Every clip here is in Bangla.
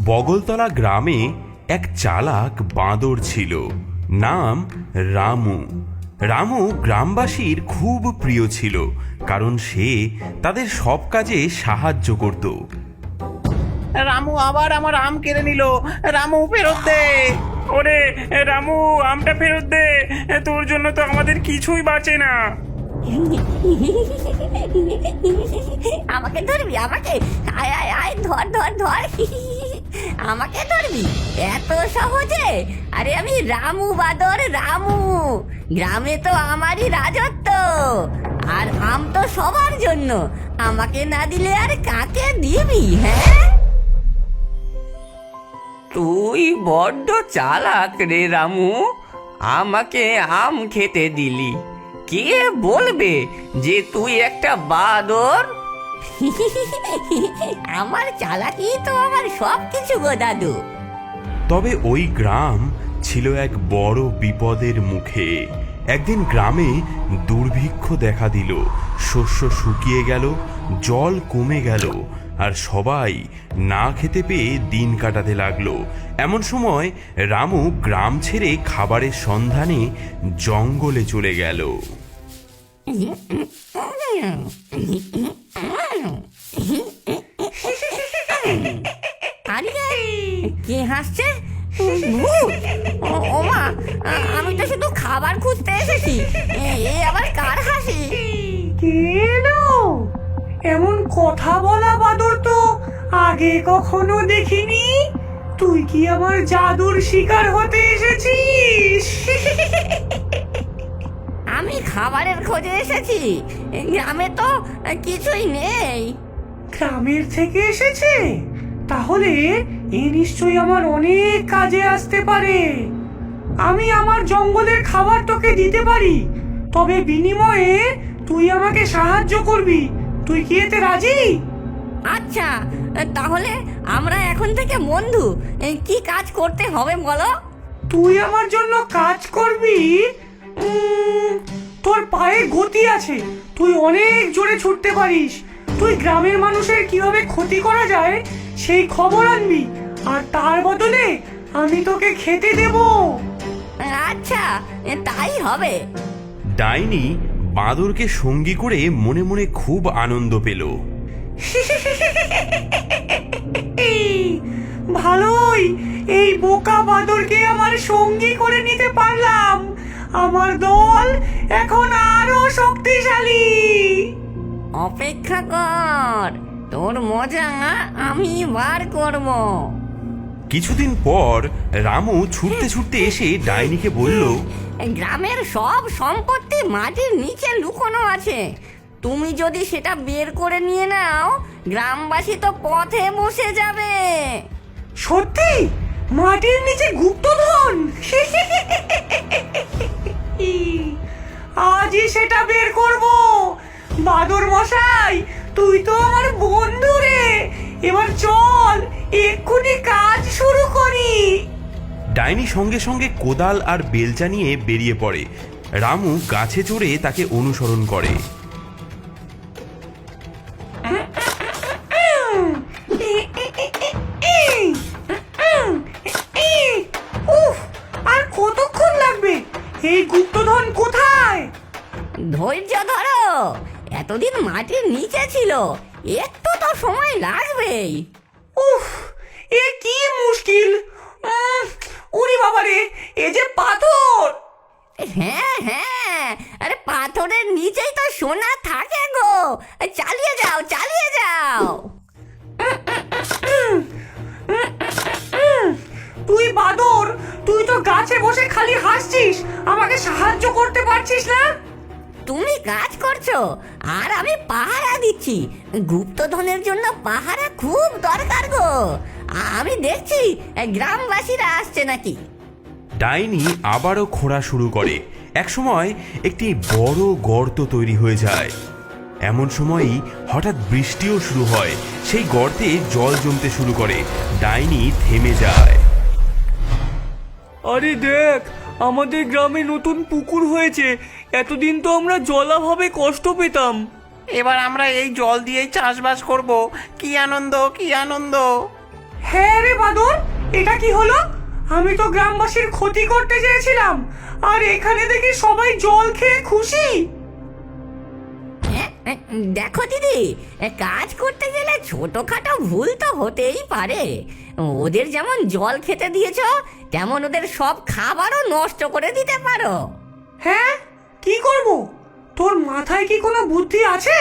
বগলতলা গ্রামে এক চালাক বাঁদর ছিল, নাম রামু। রামু গ্রামবাসীর খুব প্রিয় ছিল, কারণ সে তাদের সব কাজে সাহায্য করত। রামু আবার আমার আম কেড়ে নিল। রামু ফেরত দে। ওরে রামু, আমটা ফেরত দে, তোর জন্য তো আমাদের কিছুই বাঁচে না। আমাকে ধরবি? আমাকে আয় আয় আয়, ধর ধর ধর। আমাকে ধরবি এত সহজে? আরে আমি রামু বাদর, রামু। গ্রামে তো আমারই রাজত্ব, আর আম তো সবার জন্য। আমাকে না দিলে আর কাকে দিবি? হ্যাঁ, তুই বড্ড চালাক রে রামু, আমাকে আম খেতে দিলি। কে বলবে যে তুই একটা বাদর? আমার চালাকি তো আমার সব কিছু গো দাদু। তবে ওই গ্রাম ছিল এক বড় বিপদের মুখে। একদিন গ্রামে দুর্ভিক্ষ দেখা দিল, শস্য শুকিয়ে গেল, জল কমে গেল, আর সবাই না খেতে পেয়ে দিন কাটাতে লাগলো। এমন সময় রামু গ্রাম ছেড়ে খাবারের সন্ধানে জঙ্গলে চলে গেল। আরে কে হাসছে? ভূত? ওমা, আমি তো শুধু খাবার খুঁজতে এসেছি। এ আবার কার হাসি? কেন এমন কথা বলা বাদর তো আগে কখনো দেখিনি। তুই কি আমার জাদুর শিকার হতে এসেছিস? আমি খাবারের খোঁজে এসেছি। গ্রামে তো কিছুই নেই। গ্রামের থেকে এসেছে? তাহলে এ নিশ্চয়ই আমার অনেক কাজে আসতে পারে। আমি আমার জঙ্গলের খাবার তোকে দিতে পারি, তবে বিনিময়ে তুই আমাকে সাহায্য করবি। তুই কি এতে রাজি? আচ্ছা, তাহলে আমরা এখন থেকে বন্ধু। কি কাজ করতে হবে বলো? তুই আমার জন্য কাজ করবি। তোর পায়ে গতি আছে, তুই অনেক জোরে ছুটতে পারিস। তুই গ্রামের মানুষের কিভাবে ক্ষতি করা যায় সেই খবর আনবি, আর তার বদলে আমি তোকে খেতে দেব। আচ্ছা, তাই হবে। ডাইনি বাঁদরকে সঙ্গী করে মনে মনে খুব আনন্দ পেল। ভালোই, এই বোকা বাদরকে আমার সঙ্গী করে নিতে পারলাম। আমার দল এখন আরো শক্তিশালী। অপেক্ষা কর, তোর মজা আমি বার করব। কিছুদিন পর রামু ছুটতে ছুটতে এসে ডাইনিকে বলল, গ্রামের সব সম্পত্তি মাটির নিচে লুকোনো আছে। তুমি যদি সেটা বের করে নিয়ে নাও, গ্রামবাসী তো পথে বসে যাবে। সত্যি? মাটির নিচে গুপ্তধন? আজই সেটা বের করব। বাদর মশাই, তুই তো আমার বন্ধু রে। এবার চল, এক্ষুনি কাজ শুরু করি। ডাইনি সঙ্গে সঙ্গে কোদাল আর বেলচা নিয়ে বেরিয়ে পড়ে। রামু গাছে চড়ে তাকে অনুসরণ করে। উফ, আর কতক্ষণ লাগবে? এই গুপ্তধন কোথায়? ধৈর্য ধরো, এতদিন মাটির নিচে ছিল, একটু তো সময় লাগবেই। উফ, এ কি মুশকিল! উরি বাবারে, এ যে পাথর! হ্যাঁ হ্যাঁ, আরে পাথরের নিচেই তো সোনা থাকে গো। চালিয়ে যাও, চালিয়ে যাও। তুই বাদর, তুই তো গাছে বসে খালি হাসছিস, আমাকে সাহায্য করতে পারছিস না। তুমি কাজ করছো আর আমি পাহারা দিচ্ছি। গুপ্তধনের জন্য পাহারা খুব দরকার গো। আমি দেখছি গ্রামবাসীরা আসছে নাকি। ডাইনি আবারও খোঁড়া শুরু করে। একসময় একটি বড় গর্ত তৈরি হয়ে যায়। এমন সময়ই হঠাৎ বৃষ্টিও শুরু হয়। সেই গর্তে জল জমতে শুরু করে। ডাইনি থেমে যায়। আরে দেখ, আমাদের গ্রামে নতুন পুকুর হয়েছে। এতদিন তো আমরা জলাভাবে কষ্ট পেতাম। এবার আমরা এই জল দিয়েই চাষবাস করব। কি আনন্দ, কি আনন্দ! হ্যাঁ রে বাদর, এটা কি হলো? আমি তো গ্রামবাসীর ক্ষতি করতে চেয়েছিলাম, আর এখানে দেখি সবাই জল খেয়ে খুশি। দেখো দিদি, কাজ করতে গেলে ছোটখাটো ভুল তো হতেই পারে। ওদের যেমন জল খেতে দিয়েছো, তেমন ওদের সব খাবারও নষ্ট করে দিতে পারো। হ্যাঁ, কি করব? তোর মাথায় কি কোনো বুদ্ধি আছে?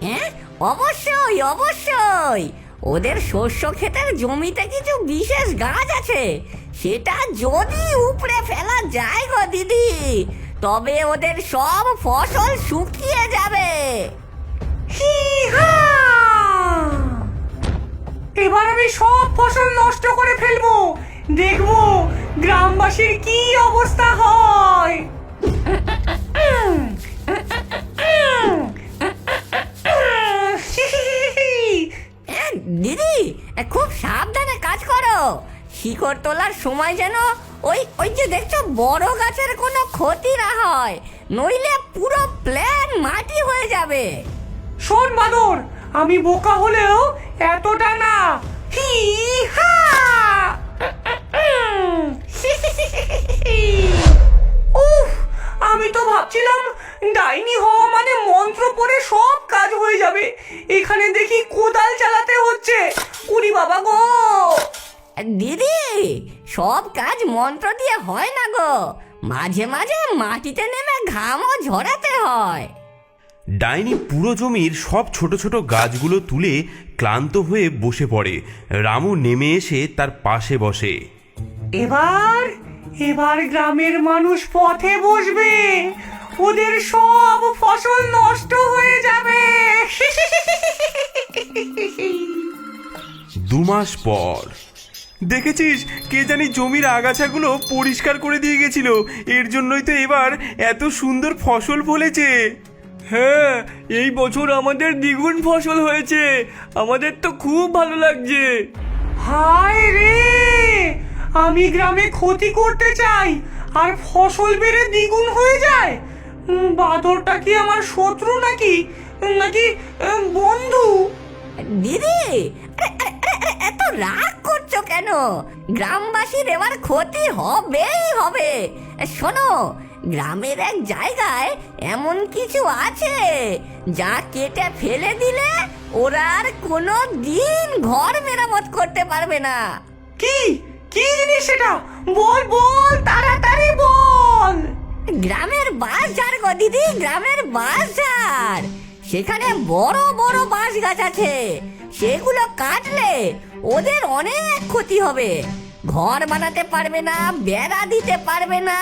হ্যাঁ, অবশ্যই অবশ্যই। ওদের শস্য ক্ষেতের জমিতে কিছু বিশেষ গাছ আছে, সেটা যদি উপড়ে ফেলা যায় গো দিদি, তবে ওদের সব ফসল শুকিয়ে যাবে। হি হা! এবার আমি সব ফসল নষ্ট করে ফেলবো, দেখবো গ্রামবাসীর কি অবস্থা হয়। দিদি, খুব সাবধানে কাজ করো। শিকড় তোলার সময় যেন ওই ওই যে দেখছো বড় গাছের কোনো ক্ষতি না হয়, নইলে পুরো প্ল্যান মাটি হয়ে যাবে। শোন বাদর, আমি বোকা হলেও এতটা না। হি হা! উফ, আমি তো ভাবছিলাম ডাইনি হওয়া মানে মন্ত্র পড়ে সব কাজ হয়ে যাবে। এখানে দেখি কোদাল চালাতে হচ্ছে। উরি বাবা গো! দিদি, সব কাজ মন্ত্র দিয়ে হয় না গো, মাঝে মাঝে মাটিতে নেমে ঘামও ঝরাতে হয়। ডাইনি পুরো জমির সব ছোট ছোট গাছগুলো তুলে ক্লান্ত হয়ে বসে পড়ে। রামু নেমে এসে তার পাশে বসে। এবার এবার গ্রামের মানুষ পথে বসবে, ওদের সব ফসল নষ্ট হয়ে যাবে। 2 মাস পর। দেখেছিস, কে জানি জমির আগাছাগুলো পরিষ্কার করে দিয়ে গেছিল, এর জন্যই তো এবার এত সুন্দর ফসল ফলেছে। হ্যাঁ, এই বছর আমাদের দ্বিগুণ ফসল হয়েছে, আমাদের তো খুব ভালো লাগছে। হায় রে, আমি গ্রামে ক্ষতি করতে চাই আর ফসল বেড়ে দ্বিগুণ হয়ে যায়। বাদরটা কি আমার শত্রু নাকি নাকি বন্ধু? দিদি, এত রাগ করছো কেন? গ্রামবাসীর এবার ক্ষতি হবেই হবে। শোনো, গ্রামের এক জায়গায় এমন কিছু আছে যা কেটে ফেলে দিলে ওরা আর কোনো দিন ঘর মেরামত করতে পারবে না। কি কি জিনিস সেটা? বল বল, তাড়াতাড়ি বল। গ্রামের বাঁশঝাড় গো দিদি, গ্রামের বাঁশঝাড়। সেখানে বড় বড় বাঁশ গাছ আছে, সেগুলো কাটলে ওদের অনেক ক্ষতি হবে। ঘর বানাতে পারবে না, বেড়া দিতে পারবে না।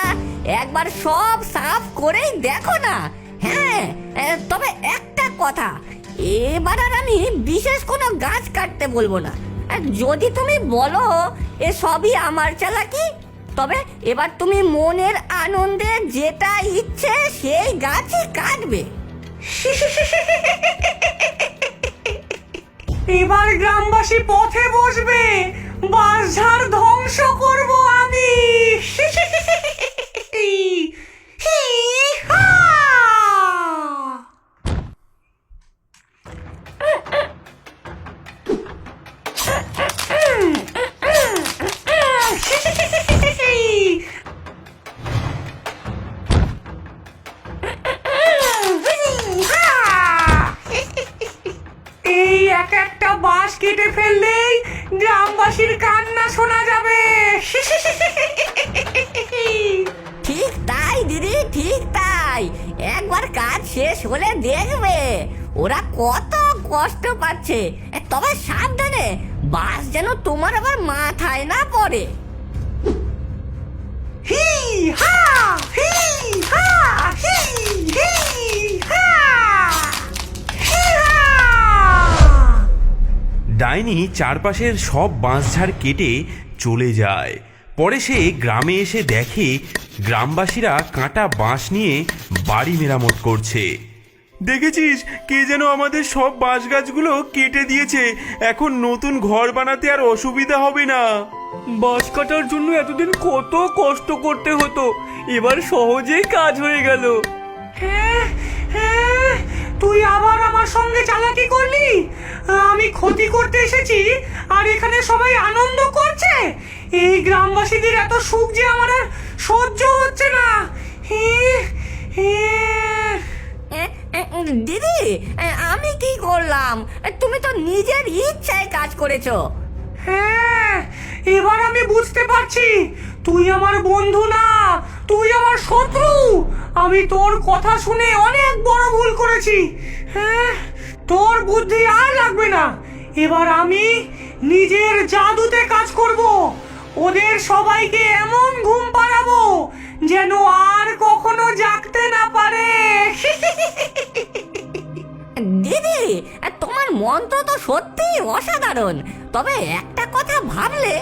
একবার সব সাফ করেই দেখো না। হ্যাঁ, তবে একটা কথা, এবার আর আমি বিশেষ কোনো গাছ কাটতে বলবো না। আর যদি তুমি বলো এ সবই আমার চালাকি, তবে এবার তুমি মনের আনন্দে যেটা ইচ্ছে সেই গাছই কাটবে। এবার গ্রামবাসী পথে বসবে, বাঁশঝাড় ধ্বংস করব আমি। হি হা! এই এক একটা বাঁশ কেটে ফেললেই গ্রামবাসীর কান্না শোনা যাবে। ঠিক তাই দিদি, ঠিক তাই। একবার কাজ শেষ হলে দেখবে ওরা কত কষ্ট পাচ্ছে। তবে সাবধানে, বাস যেন তোমার আবার মাথায় না পড়ে। হি হা! হি হা! হি হি হা! হি হা! ডাইনি চারপাশের সব বাঁশঝাড় কেটে চলে যায়। পরে সে গ্রামে এসে দেখে গ্রামবাসীরা কাঁটা বাঁশ নিয়ে বাড়ি মেরামত করছে। দেখেছিস, কে যেন আমাদের সব বাঁশ গাছগুলো কেটে দিয়েছে, এখন নতুন ঘর বানাতে আর অসুবিধা হবে না। বাঁশ কাটার জন্য এতদিন কত কষ্ট করতে হতো, এবার সহজেই কাজ হয়ে গেল। হ্যাঁ হ্যাঁ, তুই আবার আমার সঙ্গে চালাকি করলি? আমি ক্ষতি করতে এসেছি আর এখানে সবাই আনন্দ করছে। এই গ্রামবাসীদের এত সুখ যে আমার আর সহ্য হচ্ছে না। দিদি, আমি কি করলাম? তুমি তো নিজের ইচ্ছায় কাজ করেছো। হ্যাঁ, এবার আমি বুঝতে পারছি তুই আমার বন্ধু না, তুই আমার শত্রু। আমি তোর কথা শুনে অনেক বড় ভুল করেছি। হ্যাঁ, তোর বুদ্ধি আর লাগবে না। এবার আমি নিজের জাদুতে কাজ করব। ওদের সবাইকে এমন ঘুম পাড়াবো যেন আর কখনো জাগতে না পারে। দিদি, তোমার মন্ত্র তো সত্যিই অসাধারণ। তবে একটা কথা ভাবলে,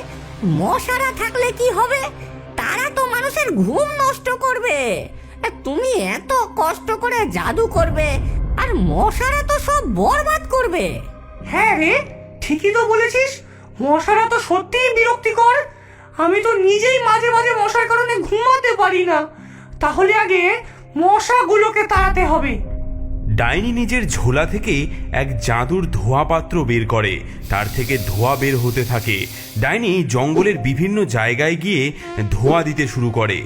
মশারা থাকলে কি হবে? তারা তো মানুষের ঘুম নষ্ট করবে। তুমি এত কষ্ট করে জাদু করবে আর মশারা তো সব বরবাদ করবে। হ্যাঁ রে, ঠিকই তো বলেছিস। মশারা তো সত্যিই বিরক্তিকর। আমি তো নিজেই মাঝে মাঝে মশার কারণে ঘুমাতে পারি না। তাহলে আগে মশাগুলোকে তাড়াতে হবে। ডাইনি নিজের ঝোলা থেকে এক জাদুর ধোঁয়া পাত্র বের করে। তার থেকে ধোঁয়া বের হতে থাকে। ডাইনি জঙ্গলের বিভিন্ন জায়গায় গিয়ে ধোঁয়া দিতে শুরু করে।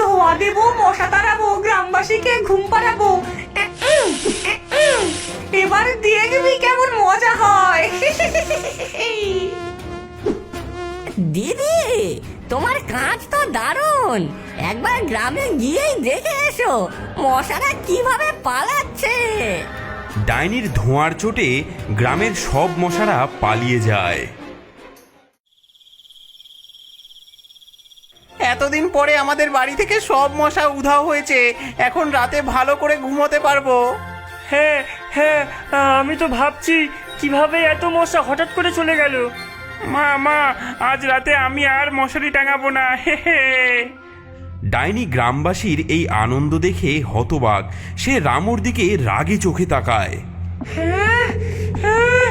ধোঁয়া দেবো, মশা তাড়াবো, গ্রামবাসীকে ঘুম পাড়াবো। এবার দেখবি কেমন মজা হয়। দিদি, তোমার কাজ তো দারুণ। একবার গ্রামে গিয়েই দেখে এসো মশারা কিভাবে পালাচ্ছে। ডাইনির ধোঁয়ার চোটে গ্রামের সব মশারা পালিয়ে যায়। এতদিন পরে আমাদের বাড়ি থেকে সব মশা উধাও হয়েছে। এখন রাতে ভালো করে ঘুমোতে পারবো। হ্যাঁ হ্যাঁ, আমি তো ভাবছি কিভাবে এত মশা হঠাৎ করে চলে গেল। মা মা, আজ রাতে আমি আর মশারি টাঙাবো না। হে হে। ডাইনি গ্রামবাসীর এই আনন্দ দেখে হতবাক। সে রামুর দিকে রাগে চোখে তাকায়। হ্যাঁ, হ্যাঁ,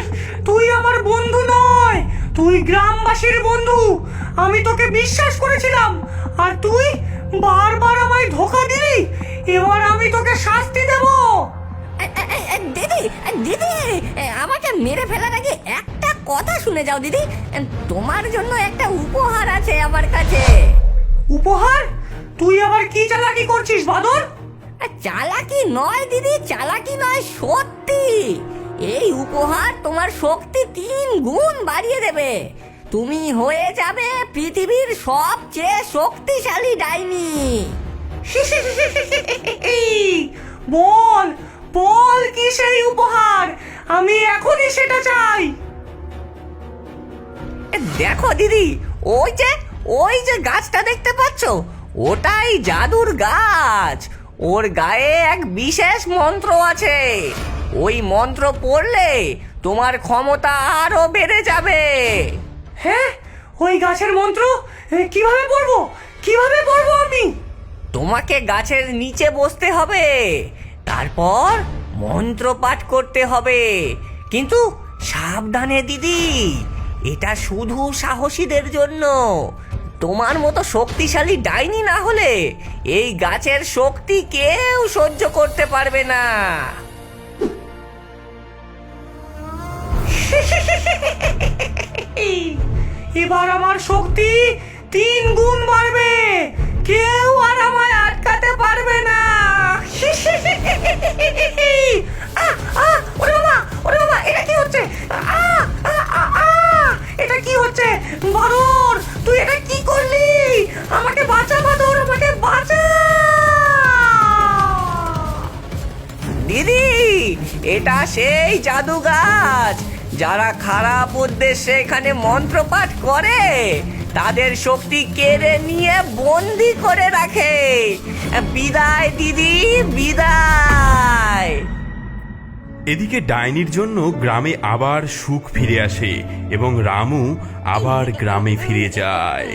তুই আমার বন্ধু নয়, তুই গ্রামবাসীর বন্ধু। আমি তোকে বিশ্বাস করেছিলাম আর তুই বারবার আমায় ধোঁকা দিলি। এবার আমি তোকে শাস্তি দেব। দিদি, দিদি, আমাকে মেরে ফেলার আগে একটা কথা শুনে যাও দিদি। তোমার জন্য একটা উপহার আছে আমার কাছে। উপহার? তুই আবার কি চালাকি করছিস বাদর? চালাকি নয় দিদি, চালাকি নয়, সত্যি। এই উপহার তোমার শক্তি 3 গুণ বাড়িয়ে দেবে। তুমি হয়ে যাবে পৃথিবীর সবচেয়ে শক্তিশালী ডাইনি। বল বল, কি সেই উপহার? আমি এখনই সেটা চাই। দেখো দিদি, ওই যে গাছটা দেখতে পাচ্ছ, ওটাই জাদুর গাছ। ওর গায়ে এক বিশেষ মন্ত্র আছে। ওই মন্ত্র পড়লে তোমার ক্ষমতা আরো বেড়ে যাবে। হ্যাঁ, ওই গাছের মন্ত্র কিভাবে পড়বো? কিভাবে পড়বো আমি? তোমাকে গাছের নিচে বসতে হবে, তারপর মন্ত্র পাঠ করতে হবে। কিন্তু সাবধানে দিদি, এটা শুধু সাহসীদের জন্য। তোমার মতো শক্তিশালী ডাইনি না হলে এই গাছের শক্তি কেউ সহ্য করতে পারবে না। এবার আমার শক্তি 3 গুণ বাড়বে। কেউ আর আমায় আটকাতে পারবে না। ওরে বাবা, এটা কি হচ্ছে? এটা কি হচ্ছে? বাদর, তুই এটা কি করলি? আমাকে বাঁচা বাদর, আমাকে বাঁচা। দিদি, এটা সেই জাদু গাছ। যারা খারাপ উদ্দেশ্যে এখানে মন্ত্রপাঠ করে তাদের শক্তি কেড়ে নিয়ে বন্দি করে রাখে। বিদায় দিদি, বিদায়। এদিকে ডাইনির জন্য গ্রামে আবার সুখ ফিরে আসে এবং রামু আবার গ্রামে ফিরে যায়।